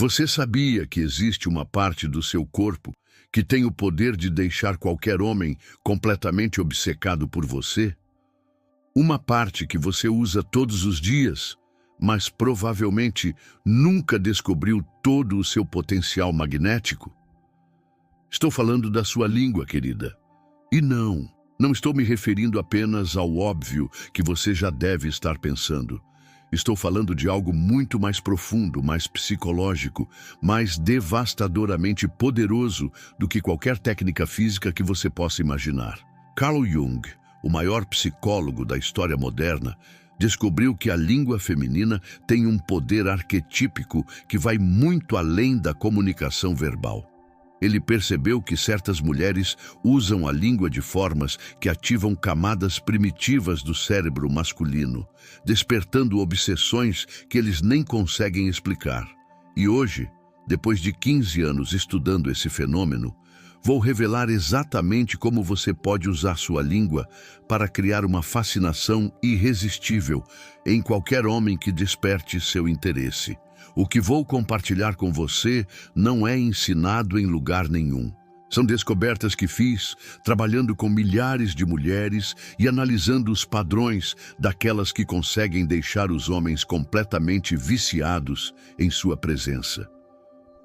Você sabia que existe uma parte do seu corpo que tem o poder de deixar qualquer homem completamente obcecado por você? Uma parte que você usa todos os dias, mas provavelmente nunca descobriu todo o seu potencial magnético? Estou falando da sua língua, querida. E não estou me referindo apenas ao óbvio que você já deve estar pensando. Estou falando de algo muito mais profundo, mais psicológico, mais devastadoramente poderoso do que qualquer técnica física que você possa imaginar. Carl Jung, o maior psicólogo da história moderna, descobriu que a língua feminina tem um poder arquetípico que vai muito além da comunicação verbal. Ele percebeu que certas mulheres usam a língua de formas que ativam camadas primitivas do cérebro masculino, despertando obsessões que eles nem conseguem explicar. E hoje, depois de 15 anos estudando esse fenômeno, vou revelar exatamente como você pode usar sua língua para criar uma fascinação irresistível em qualquer homem que desperte seu interesse. O que vou compartilhar com você não é ensinado em lugar nenhum. São descobertas que fiz trabalhando com milhares de mulheres e analisando os padrões daquelas que conseguem deixar os homens completamente viciados em sua presença.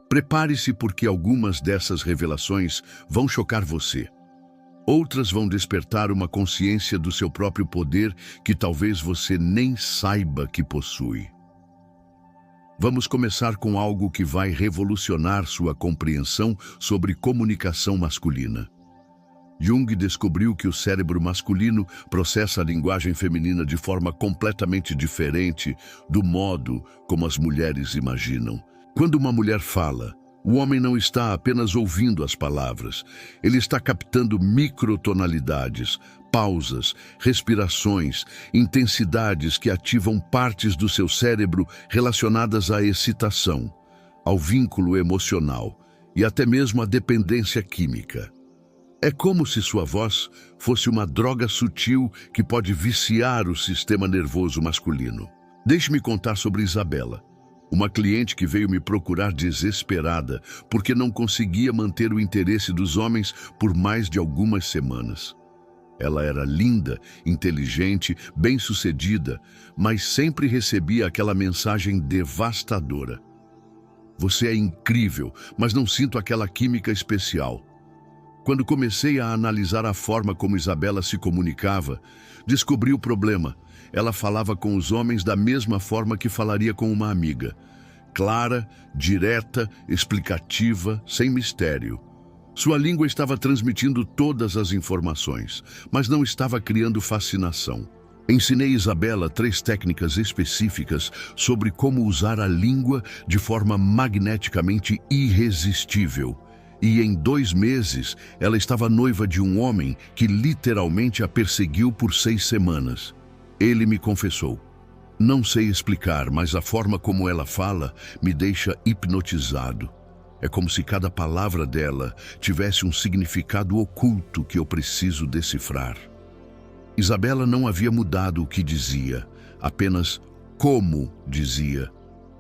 Prepare-se, porque algumas dessas revelações vão chocar você. Outras vão despertar uma consciência do seu próprio poder que talvez você nem saiba que possui. Vamos começar com algo que vai revolucionar sua compreensão sobre comunicação masculina. Jung descobriu que o cérebro masculino processa a linguagem feminina de forma completamente diferente do modo como as mulheres imaginam. Quando uma mulher fala, o homem não está apenas ouvindo as palavras, ele está captando microtonalidades, pausas, respirações, intensidades que ativam partes do seu cérebro relacionadas à excitação, ao vínculo emocional e até mesmo à dependência química. É como se sua voz fosse uma droga sutil que pode viciar o sistema nervoso masculino. Deixe-me contar sobre Isabela, uma cliente que veio me procurar desesperada porque não conseguia manter o interesse dos homens por mais de algumas semanas. Ela era linda, inteligente, bem-sucedida, mas sempre recebia aquela mensagem devastadora: "Você é incrível, mas não sinto aquela química especial." Quando comecei a analisar a forma como Isabela se comunicava, descobri o problema. Ela falava com os homens da mesma forma que falaria com uma amiga. Clara, direta, explicativa, sem mistério. Sua língua estava transmitindo todas as informações, mas não estava criando fascinação. Ensinei Isabela 3 técnicas específicas sobre como usar a língua de forma magneticamente irresistível. E em 2 meses, ela estava noiva de um homem que literalmente a perseguiu por 6 semanas. Ele me confessou: "Não sei explicar, mas a forma como ela fala me deixa hipnotizado. É como se cada palavra dela tivesse um significado oculto que eu preciso decifrar." Isabela não havia mudado o que dizia, apenas como dizia.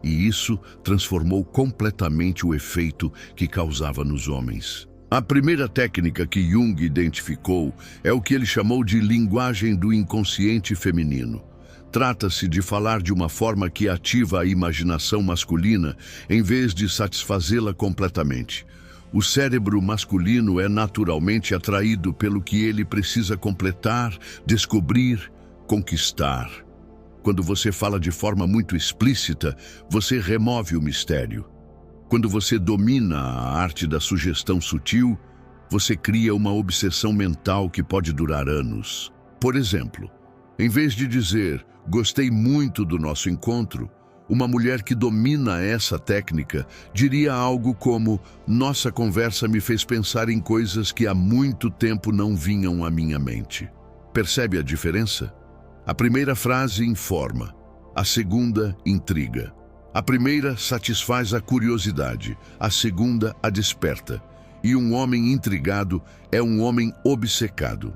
E isso transformou completamente o efeito que causava nos homens. A primeira técnica que Jung identificou é o que ele chamou de linguagem do inconsciente feminino. Trata-se de falar de uma forma que ativa a imaginação masculina em vez de satisfazê-la completamente. O cérebro masculino é naturalmente atraído pelo que ele precisa completar, descobrir, conquistar. Quando você fala de forma muito explícita, você remove o mistério. Quando você domina a arte da sugestão sutil, você cria uma obsessão mental que pode durar anos. Por exemplo, em vez de dizer "gostei muito do nosso encontro", uma mulher que domina essa técnica diria algo como "nossa conversa me fez pensar em coisas que há muito tempo não vinham à minha mente." Percebe a diferença? A primeira frase informa, a segunda intriga. A primeira satisfaz a curiosidade, a segunda a desperta. E um homem intrigado é um homem obcecado.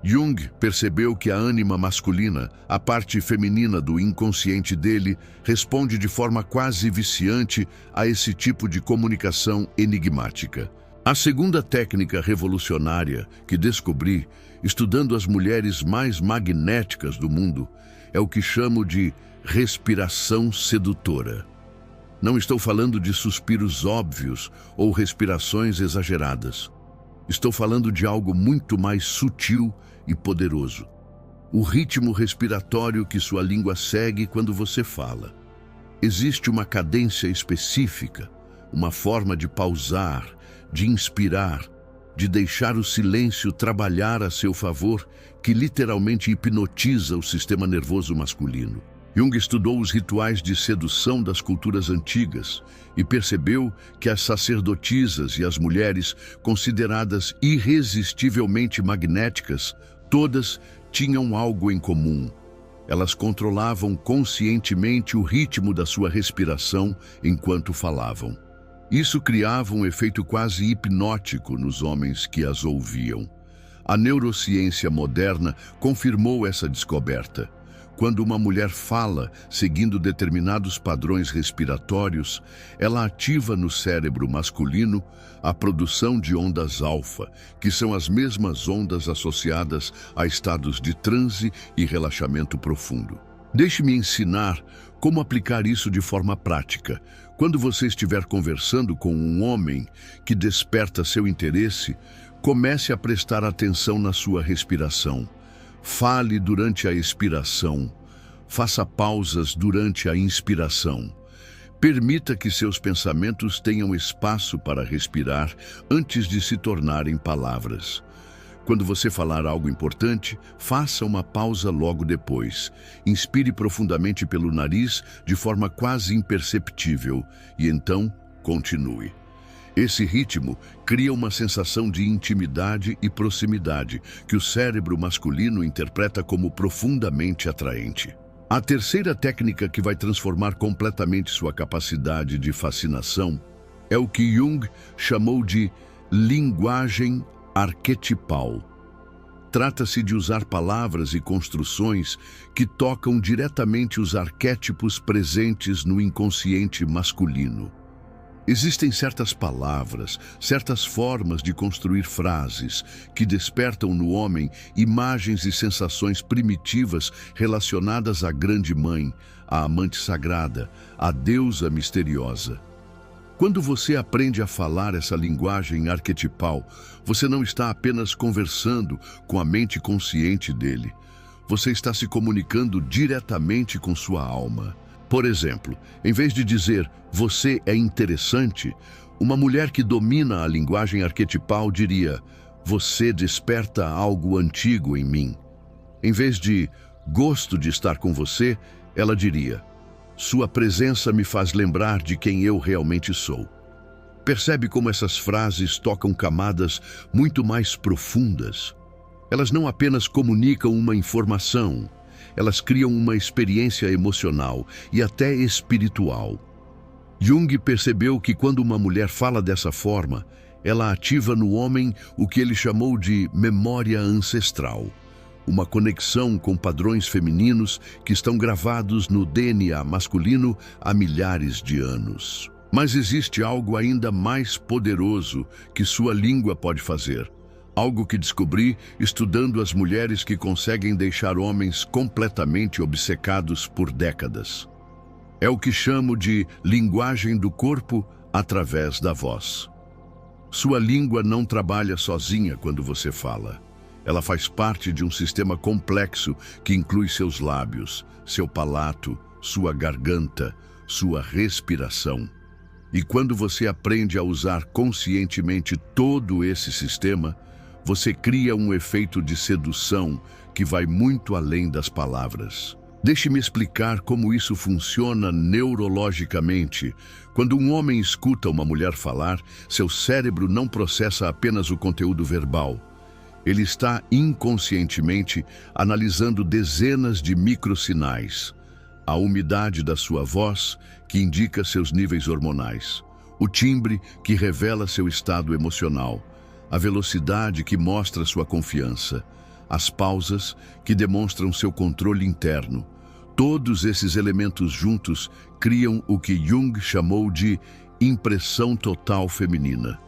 Jung percebeu que a ânima masculina, a parte feminina do inconsciente dele, responde de forma quase viciante a esse tipo de comunicação enigmática. A segunda técnica revolucionária que descobri, estudando as mulheres mais magnéticas do mundo, é o que chamo de respiração sedutora. Não estou falando de suspiros óbvios ou respirações exageradas. Estou falando de algo muito mais sutil e poderoso. O ritmo respiratório que sua língua segue quando você fala. Existe uma cadência específica, uma forma de pausar, de inspirar, de deixar o silêncio trabalhar a seu favor, que literalmente hipnotiza o sistema nervoso masculino. Jung estudou os rituais de sedução das culturas antigas e percebeu que as sacerdotisas e as mulheres, consideradas irresistivelmente magnéticas, todas tinham algo em comum. Elas controlavam conscientemente o ritmo da sua respiração enquanto falavam. Isso criava um efeito quase hipnótico nos homens que as ouviam. A neurociência moderna confirmou essa descoberta. Quando uma mulher fala seguindo determinados padrões respiratórios, ela ativa no cérebro masculino a produção de ondas alfa, que são as mesmas ondas associadas a estados de transe e relaxamento profundo. Deixe-me ensinar como aplicar isso de forma prática. Quando você estiver conversando com um homem que desperta seu interesse, comece a prestar atenção na sua respiração. Fale durante a expiração. Faça pausas durante a inspiração. Permita que seus pensamentos tenham espaço para respirar antes de se tornarem palavras. Quando você falar algo importante, faça uma pausa logo depois. Inspire profundamente pelo nariz de forma quase imperceptível e então continue. Esse ritmo cria uma sensação de intimidade e proximidade que o cérebro masculino interpreta como profundamente atraente. A terceira técnica que vai transformar completamente sua capacidade de fascinação é o que Jung chamou de linguagem arquetipal. Trata-se de usar palavras e construções que tocam diretamente os arquétipos presentes no inconsciente masculino. Existem certas palavras, certas formas de construir frases que despertam no homem imagens e sensações primitivas relacionadas à Grande Mãe, à Amante Sagrada, à Deusa Misteriosa. Quando você aprende a falar essa linguagem arquetipal, você não está apenas conversando com a mente consciente dele. Você está se comunicando diretamente com sua alma. Por exemplo, em vez de dizer "você é interessante", uma mulher que domina a linguagem arquetipal diria "você desperta algo antigo em mim". Em vez de "gosto de estar com você", ela diria "sua presença me faz lembrar de quem eu realmente sou". Percebe como essas frases tocam camadas muito mais profundas? Elas não apenas comunicam uma informação, elas criam uma experiência emocional e até espiritual. Jung percebeu que quando uma mulher fala dessa forma, ela ativa no homem o que ele chamou de memória ancestral, uma conexão com padrões femininos que estão gravados no DNA masculino há milhares de anos. Mas existe algo ainda mais poderoso que sua língua pode fazer. Algo que descobri estudando as mulheres que conseguem deixar homens completamente obcecados por décadas. É o que chamo de linguagem do corpo através da voz. Sua língua não trabalha sozinha quando você fala. Ela faz parte de um sistema complexo que inclui seus lábios, seu palato, sua garganta, sua respiração. E quando você aprende a usar conscientemente todo esse sistema, você cria um efeito de sedução que vai muito além das palavras. Deixe-me explicar como isso funciona neurologicamente. Quando um homem escuta uma mulher falar, seu cérebro não processa apenas o conteúdo verbal. Ele está inconscientemente analisando dezenas de microsinais. A umidade da sua voz, que indica seus níveis hormonais. O timbre, que revela seu estado emocional. A velocidade, que mostra sua confiança. as pausas, que demonstram seu controle interno. Todos esses elementos juntos criam o que Jung chamou de impressão total feminina.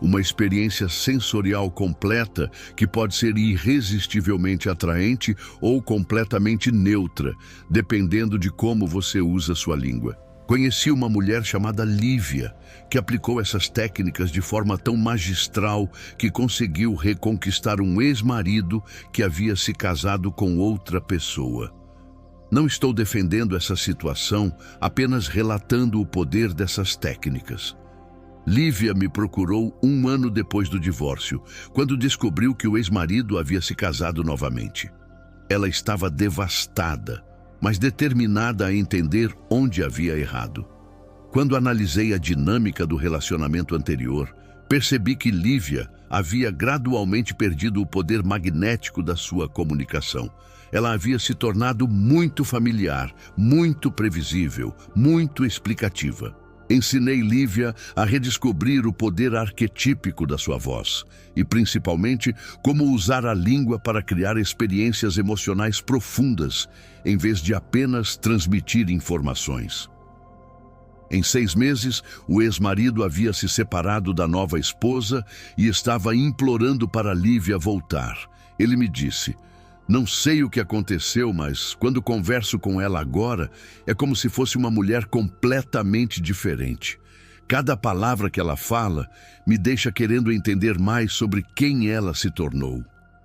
Uma experiência sensorial completa que pode ser irresistivelmente atraente ou completamente neutra, dependendo de como você usa sua língua. Conheci uma mulher chamada Lívia, que aplicou essas técnicas de forma tão magistral que conseguiu reconquistar um ex-marido que havia se casado com outra pessoa. Não estou defendendo essa situação, apenas relatando o poder dessas técnicas. Lívia me procurou 1 ano depois do divórcio, quando descobriu que o ex-marido havia se casado novamente. Ela estava devastada, mas determinada a entender onde havia errado. Quando analisei a dinâmica do relacionamento anterior, percebi que Lívia havia gradualmente perdido o poder magnético da sua comunicação. Ela havia se tornado muito familiar, muito previsível, muito explicativa. Ensinei Lívia a redescobrir o poder arquetípico da sua voz e, principalmente, como usar a língua para criar experiências emocionais profundas, em vez de apenas transmitir informações. Em 6 meses, o ex-marido havia se separado da nova esposa e estava implorando para Lívia voltar. Ele me disse: "Não sei o que aconteceu, mas quando converso com ela agora, é como se fosse uma mulher completamente diferente. Cada palavra que ela fala me deixa querendo entender mais sobre quem ela se tornou."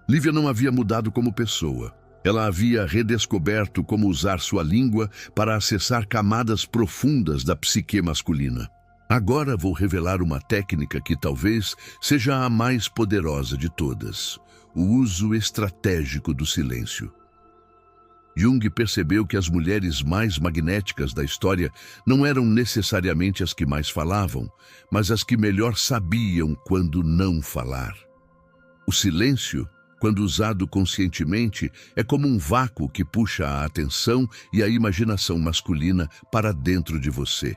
Lívia não havia mudado como pessoa. Ela havia redescoberto como usar sua língua para acessar camadas profundas da psique masculina. Agora vou revelar uma técnica que talvez seja a mais poderosa de todas: o uso estratégico do silêncio. Jung percebeu que as mulheres mais magnéticas da história não eram necessariamente as que mais falavam, mas as que melhor sabiam quando não falar. O silêncio, quando usado conscientemente, é como um vácuo que puxa a atenção e a imaginação masculina para dentro de você.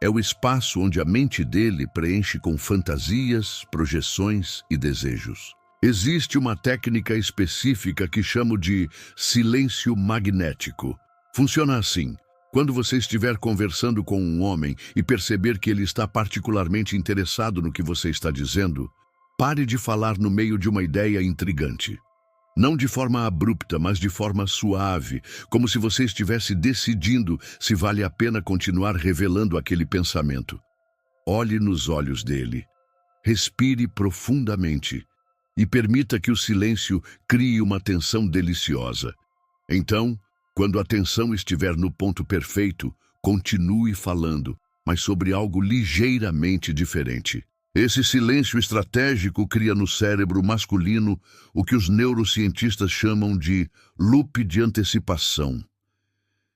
É o espaço onde a mente dele preenche com fantasias, projeções e desejos. Existe uma técnica específica que chamo de silêncio magnético. Funciona assim: quando você estiver conversando com um homem e perceber que ele está particularmente interessado no que você está dizendo, pare de falar no meio de uma ideia intrigante. Não de forma abrupta, mas de forma suave, como se você estivesse decidindo se vale a pena continuar revelando aquele pensamento. Olhe nos olhos dele. Respire profundamente e permita que o silêncio crie uma tensão deliciosa. Então, quando a tensão estiver no ponto perfeito, continue falando, mas sobre algo ligeiramente diferente. Esse silêncio estratégico cria no cérebro masculino o que os neurocientistas chamam de loop de antecipação.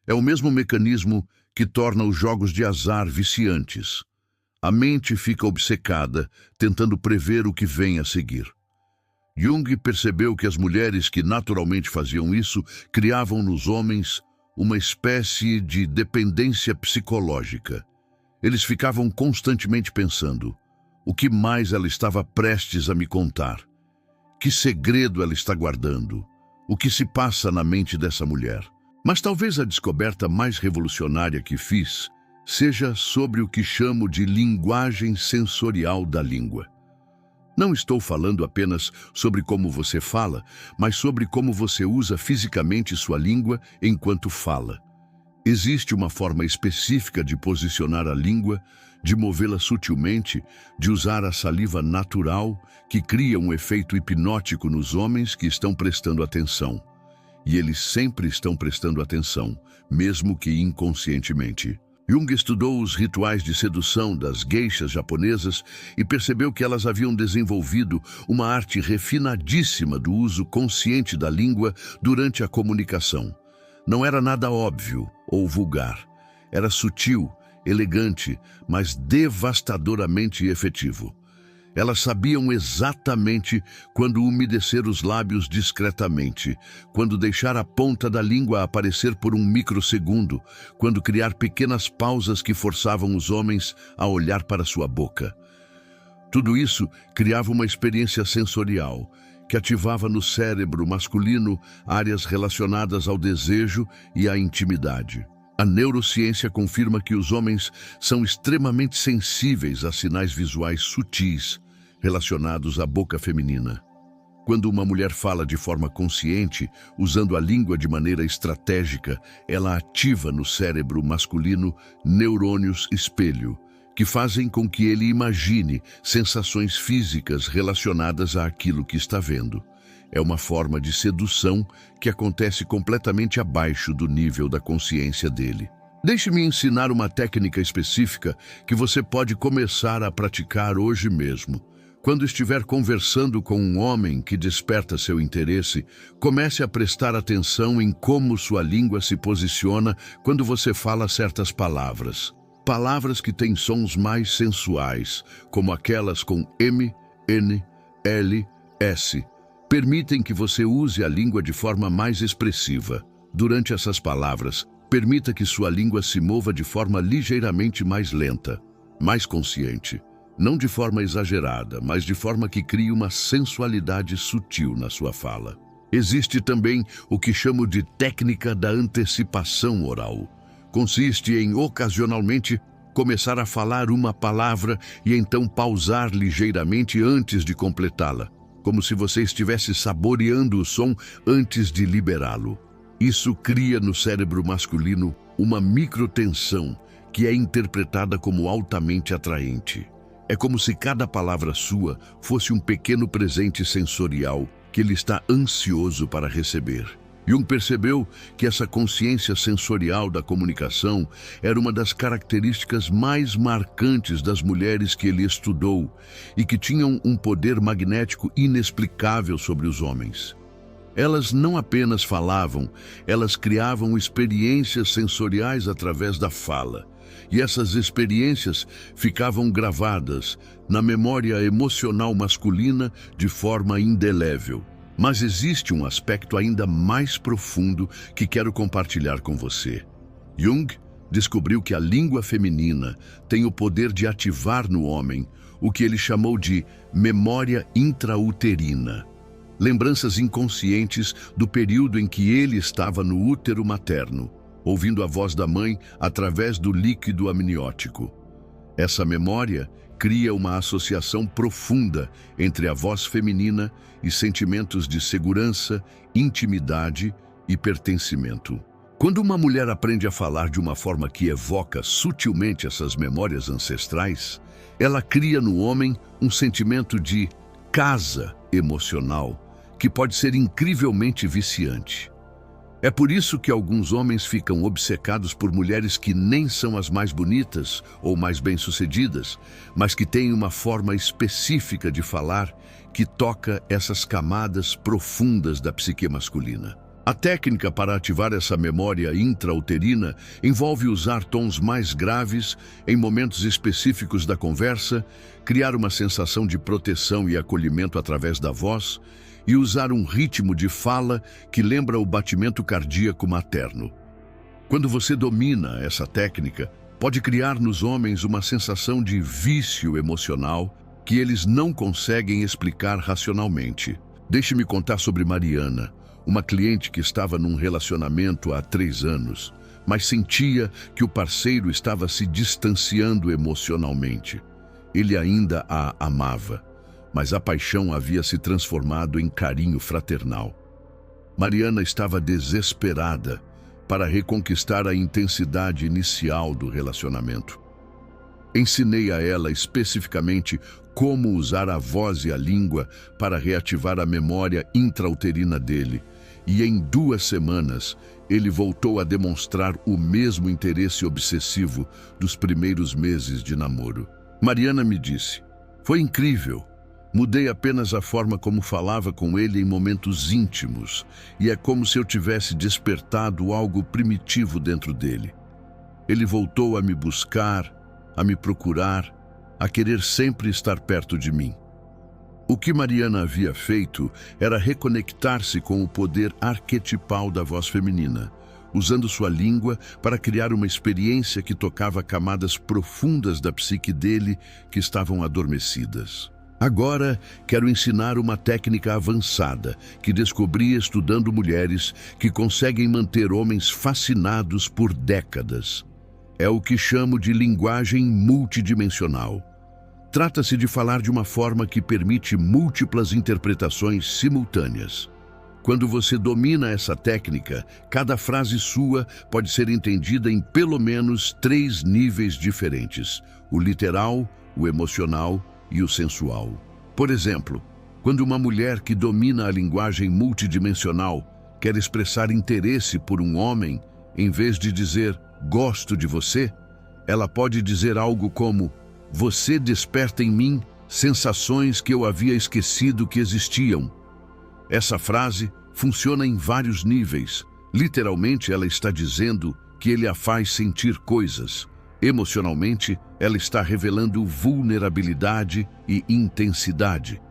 É o mesmo mecanismo que torna os jogos de azar viciantes. A mente fica obcecada, tentando prever o que vem a seguir. Jung percebeu que as mulheres que naturalmente faziam isso criavam nos homens uma espécie de dependência psicológica. Eles ficavam constantemente pensando: o que mais ela estava prestes a me contar? Que segredo ela está guardando? O que se passa na mente dessa mulher? Mas talvez a descoberta mais revolucionária que fiz seja sobre o que chamo de linguagem sensorial da língua. Não estou falando apenas sobre como você fala, mas sobre como você usa fisicamente sua língua enquanto fala. Existe uma forma específica de posicionar a língua, de movê-la sutilmente, de usar a saliva natural, que cria um efeito hipnótico nos homens que estão prestando atenção. E eles sempre estão prestando atenção, mesmo que inconscientemente. Jung estudou os rituais de sedução das geishas japonesas e percebeu que elas haviam desenvolvido uma arte refinadíssima do uso consciente da língua durante a comunicação. Não era nada óbvio ou vulgar. Era sutil, elegante, mas devastadoramente efetivo. Elas sabiam exatamente quando umedecer os lábios discretamente, quando deixar a ponta da língua aparecer por um microsegundo, quando criar pequenas pausas que forçavam os homens a olhar para sua boca. Tudo isso criava uma experiência sensorial, que ativava no cérebro masculino áreas relacionadas ao desejo e à intimidade. A neurociência confirma que os homens são extremamente sensíveis a sinais visuais sutis relacionados à boca feminina. Quando uma mulher fala de forma consciente, usando a língua de maneira estratégica, ela ativa no cérebro masculino neurônios espelho, que fazem com que ele imagine sensações físicas relacionadas àquilo que está vendo. É uma forma de sedução que acontece completamente abaixo do nível da consciência dele. Deixe-me ensinar uma técnica específica que você pode começar a praticar hoje mesmo. Quando estiver conversando com um homem que desperta seu interesse, comece a prestar atenção em como sua língua se posiciona quando você fala certas palavras. Palavras que têm sons mais sensuais, como aquelas com M, N, L, S, permitem que você use a língua de forma mais expressiva. Durante essas palavras, permita que sua língua se mova de forma ligeiramente mais lenta, mais consciente. Não de forma exagerada, mas de forma que crie uma sensualidade sutil na sua fala. Existe também o que chamo de técnica da antecipação oral. Consiste em, ocasionalmente, começar a falar uma palavra e então pausar ligeiramente antes de completá-la, como se você estivesse saboreando o som antes de liberá-lo. Isso cria no cérebro masculino uma microtensão que é interpretada como altamente atraente. É como se cada palavra sua fosse um pequeno presente sensorial que ele está ansioso para receber. Jung percebeu que essa consciência sensorial da comunicação era uma das características mais marcantes das mulheres que ele estudou e que tinham um poder magnético inexplicável sobre os homens. Elas não apenas falavam, elas criavam experiências sensoriais através da fala. E essas experiências ficavam gravadas na memória emocional masculina de forma indelével. Mas existe um aspecto ainda mais profundo que quero compartilhar com você. Jung descobriu que a língua feminina tem o poder de ativar no homem o que ele chamou de memória intrauterina. Lembranças inconscientes do período em que ele estava no útero materno, ouvindo a voz da mãe através do líquido amniótico. Essa memória cria uma associação profunda entre a voz feminina e sentimentos de segurança, intimidade e pertencimento. Quando uma mulher aprende a falar de uma forma que evoca sutilmente essas memórias ancestrais, ela cria no homem um sentimento de casa emocional que pode ser incrivelmente viciante. É por isso que alguns homens ficam obcecados por mulheres que nem são as mais bonitas ou mais bem-sucedidas, mas que têm uma forma específica de falar que toca essas camadas profundas da psique masculina. A técnica para ativar essa memória intrauterina envolve usar tons mais graves em momentos específicos da conversa, criar uma sensação de proteção e acolhimento através da voz, e usar um ritmo de fala que lembra o batimento cardíaco materno. Quando você domina essa técnica, pode criar nos homens uma sensação de vício emocional que eles não conseguem explicar racionalmente. Deixe-me contar sobre Mariana, uma cliente que estava num relacionamento há 3 anos, mas sentia que o parceiro estava se distanciando emocionalmente. Ele ainda a amava, mas a paixão havia se transformado em carinho fraternal. Mariana estava desesperada para reconquistar a intensidade inicial do relacionamento. Ensinei a ela especificamente como usar a voz e a língua para reativar a memória intrauterina dele, e em 2 semanas ele voltou a demonstrar o mesmo interesse obsessivo dos primeiros meses de namoro. Mariana me disse: "Foi incrível. Mudei apenas a forma como falava com ele em momentos íntimos, e é como se eu tivesse despertado algo primitivo dentro dele. Ele voltou a me buscar, a me procurar, a querer sempre estar perto de mim." O que Mariana havia feito era reconectar-se com o poder arquetipal da voz feminina, usando sua língua para criar uma experiência que tocava camadas profundas da psique dele que estavam adormecidas. Agora, quero ensinar uma técnica avançada que descobri estudando mulheres que conseguem manter homens fascinados por décadas. É o que chamo de linguagem multidimensional. Trata-se de falar de uma forma que permite múltiplas interpretações simultâneas. Quando você domina essa técnica, cada frase sua pode ser entendida em pelo menos 3 níveis diferentes: o literal, o emocional e o sensual. Por exemplo, quando uma mulher que domina a linguagem multidimensional quer expressar interesse por um homem, em vez de dizer "gosto de você", ela pode dizer algo como "você desperta em mim sensações que eu havia esquecido que existiam". Essa frase funciona em vários níveis. Literalmente, ela está dizendo que ele a faz sentir coisas. Emocionalmente, ela está revelando vulnerabilidade e intensidade.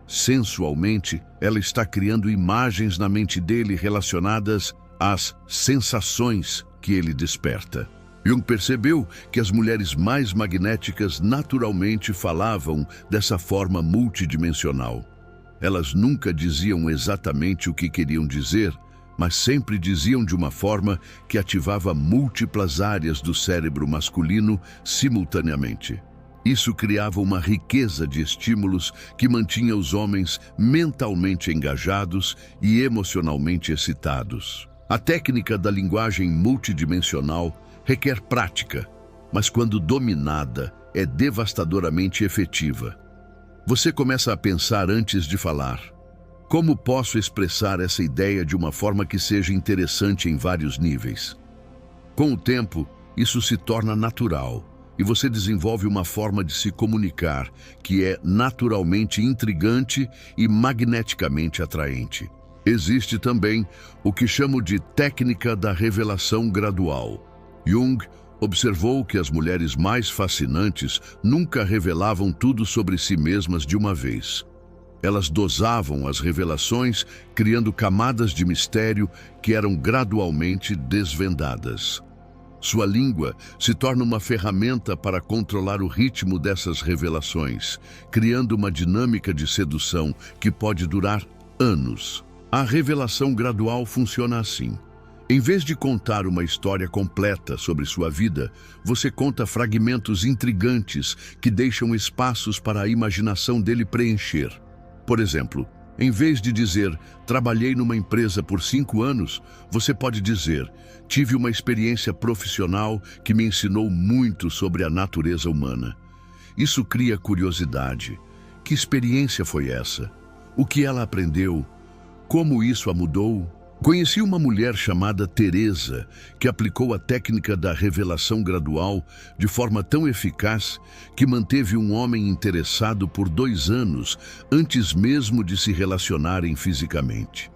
Sensualmente, ela está criando imagens na mente dele relacionadas às sensações que ele desperta. Jung percebeu que as mulheres mais magnéticas naturalmente falavam dessa forma multidimensional. Elas nunca diziam exatamente o que queriam dizer, mas sempre diziam de uma forma que ativava múltiplas áreas do cérebro masculino simultaneamente. Isso criava uma riqueza de estímulos que mantinha os homens mentalmente engajados e emocionalmente excitados. A técnica da linguagem multidimensional requer prática, mas quando dominada, é devastadoramente efetiva. Você começa a pensar antes de falar: como posso expressar essa ideia de uma forma que seja interessante em vários níveis? Com o tempo, isso se torna natural e você desenvolve uma forma de se comunicar que é naturalmente intrigante e magneticamente atraente. Existe também o que chamo de técnica da revelação gradual. Jung observou que as mulheres mais fascinantes nunca revelavam tudo sobre si mesmas de uma vez. Elas dosavam as revelações, criando camadas de mistério que eram gradualmente desvendadas. Sua língua se torna uma ferramenta para controlar o ritmo dessas revelações, criando uma dinâmica de sedução que pode durar anos. A revelação gradual funciona assim. Em vez de contar uma história completa sobre sua vida, você conta fragmentos intrigantes que deixam espaços para a imaginação dele preencher. Por exemplo, em vez de dizer "trabalhei numa empresa por 5 anos", você pode dizer "tive uma experiência profissional que me ensinou muito sobre a natureza humana". Isso cria curiosidade. Que experiência foi essa? O que ela aprendeu? Como isso a mudou? Conheci uma mulher chamada Teresa, que aplicou a técnica da revelação gradual de forma tão eficaz que manteve um homem interessado por 2 anos antes mesmo de se relacionarem fisicamente.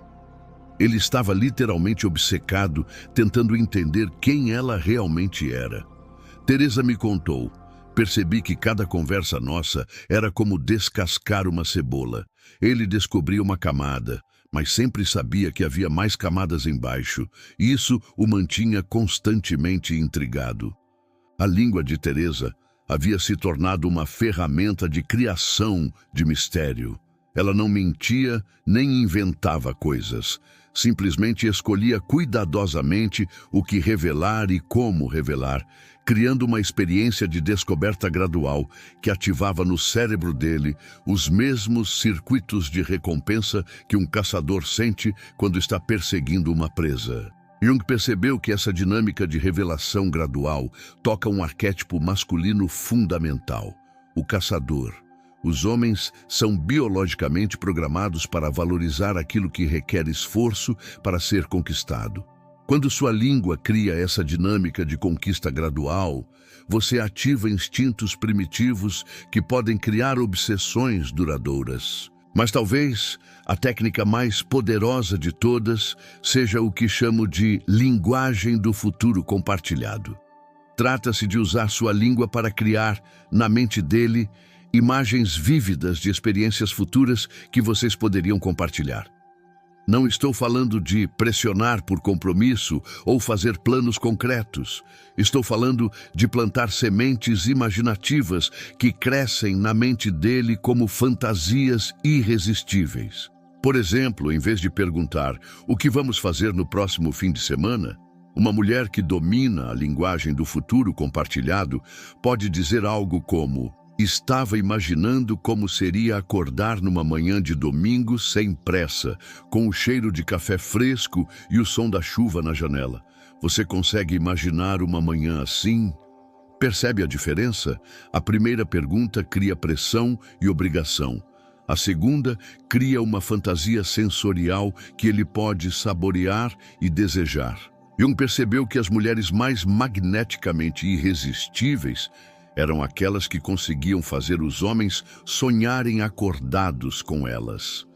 Ele estava literalmente obcecado, tentando entender quem ela realmente era. Teresa me contou: percebi que cada conversa nossa era como descascar uma cebola. Ele descobria uma camada, mas sempre sabia que havia mais camadas embaixo, e isso o mantinha constantemente intrigado. A língua de Teresa havia se tornado uma ferramenta de criação de mistério. Ela não mentia nem inventava coisas, simplesmente escolhia cuidadosamente o que revelar e como revelar, criando uma experiência de descoberta gradual que ativava no cérebro dele os mesmos circuitos de recompensa que um caçador sente quando está perseguindo uma presa. Jung percebeu que essa dinâmica de revelação gradual toca um arquétipo masculino fundamental: o caçador. Os homens são biologicamente programados para valorizar aquilo que requer esforço para ser conquistado. Quando sua língua cria essa dinâmica de conquista gradual, você ativa instintos primitivos que podem criar obsessões duradouras. Mas talvez a técnica mais poderosa de todas seja o que chamo de linguagem do futuro compartilhado. Trata-se de usar sua língua para criar, na mente dele, imagens vívidas de experiências futuras que vocês poderiam compartilhar. Não estou falando de pressionar por compromisso ou fazer planos concretos. Estou falando de plantar sementes imaginativas que crescem na mente dele como fantasias irresistíveis. Por exemplo, em vez de perguntar o que vamos fazer no próximo fim de semana, uma mulher que domina a linguagem do futuro compartilhado pode dizer algo como: estava imaginando como seria acordar numa manhã de domingo sem pressa, com o cheiro de café fresco e o som da chuva na janela. Você consegue imaginar uma manhã assim? Percebe a diferença? A primeira pergunta cria pressão e obrigação. A segunda cria uma fantasia sensorial que ele pode saborear e desejar. Jung percebeu que as mulheres mais magneticamente irresistíveis eram aquelas que conseguiam fazer os homens sonharem acordados com elas.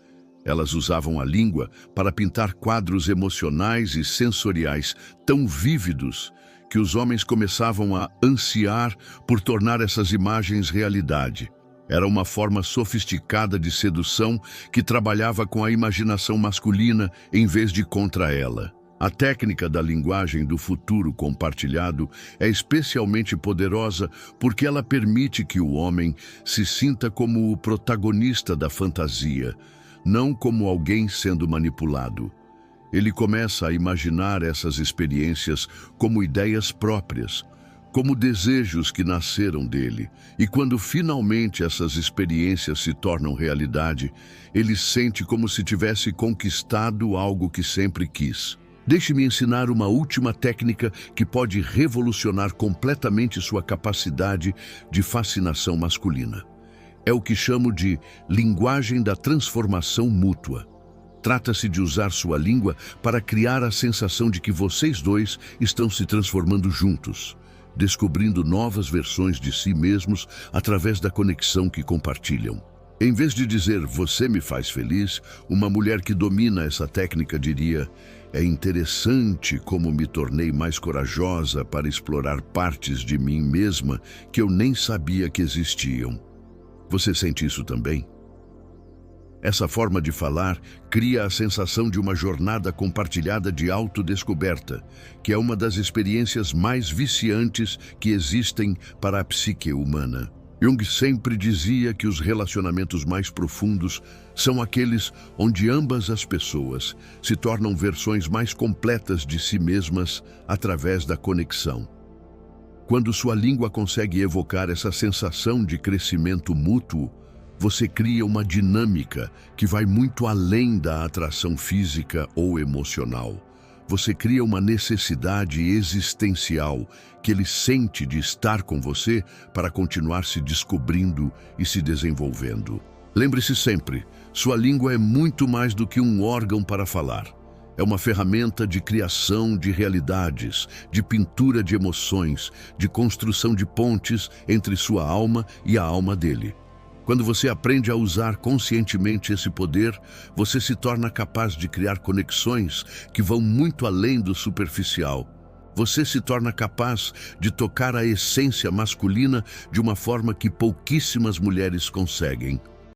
Elas usavam a língua para pintar quadros emocionais e sensoriais tão vívidos que os homens começavam a ansiar por tornar essas imagens realidade. Era uma forma sofisticada de sedução que trabalhava com a imaginação masculina em vez de contra ela. A técnica da linguagem do futuro compartilhado é especialmente poderosa porque ela permite que o homem se sinta como o protagonista da fantasia, não como alguém sendo manipulado. Ele começa a imaginar essas experiências como ideias próprias, como desejos que nasceram dele, e quando finalmente essas experiências se tornam realidade, ele sente como se tivesse conquistado algo que sempre quis. Deixe-me ensinar uma última técnica que pode revolucionar completamente sua capacidade de fascinação masculina. É o que chamo de linguagem da transformação mútua. Trata-se de usar sua língua para criar a sensação de que vocês dois estão se transformando juntos, descobrindo novas versões de si mesmos através da conexão que compartilham. Em vez de dizer, você me faz feliz, uma mulher que domina essa técnica diria, é interessante como me tornei mais corajosa para explorar partes de mim mesma que eu nem sabia que existiam. Você sente isso também? Essa forma de falar cria a sensação de uma jornada compartilhada de autodescoberta, que é uma das experiências mais viciantes que existem para a psique humana. Jung sempre dizia que os relacionamentos mais profundos são aqueles onde ambas as pessoas se tornam versões mais completas de si mesmas através da conexão. Quando sua língua consegue evocar essa sensação de crescimento mútuo, você cria uma dinâmica que vai muito além da atração física ou emocional. Você cria uma necessidade existencial que ele sente de estar com você para continuar se descobrindo e se desenvolvendo. Lembre-se sempre, sua língua é muito mais do que um órgão para falar. É uma ferramenta de criação de realidades, de pintura de emoções, de construção de pontes entre sua alma e a alma dele. Quando você aprende a usar conscientemente esse poder, você se torna capaz de criar conexões que vão muito além do superficial. Você se torna capaz de tocar a essência masculina de uma forma que pouquíssimas mulheres conseguem.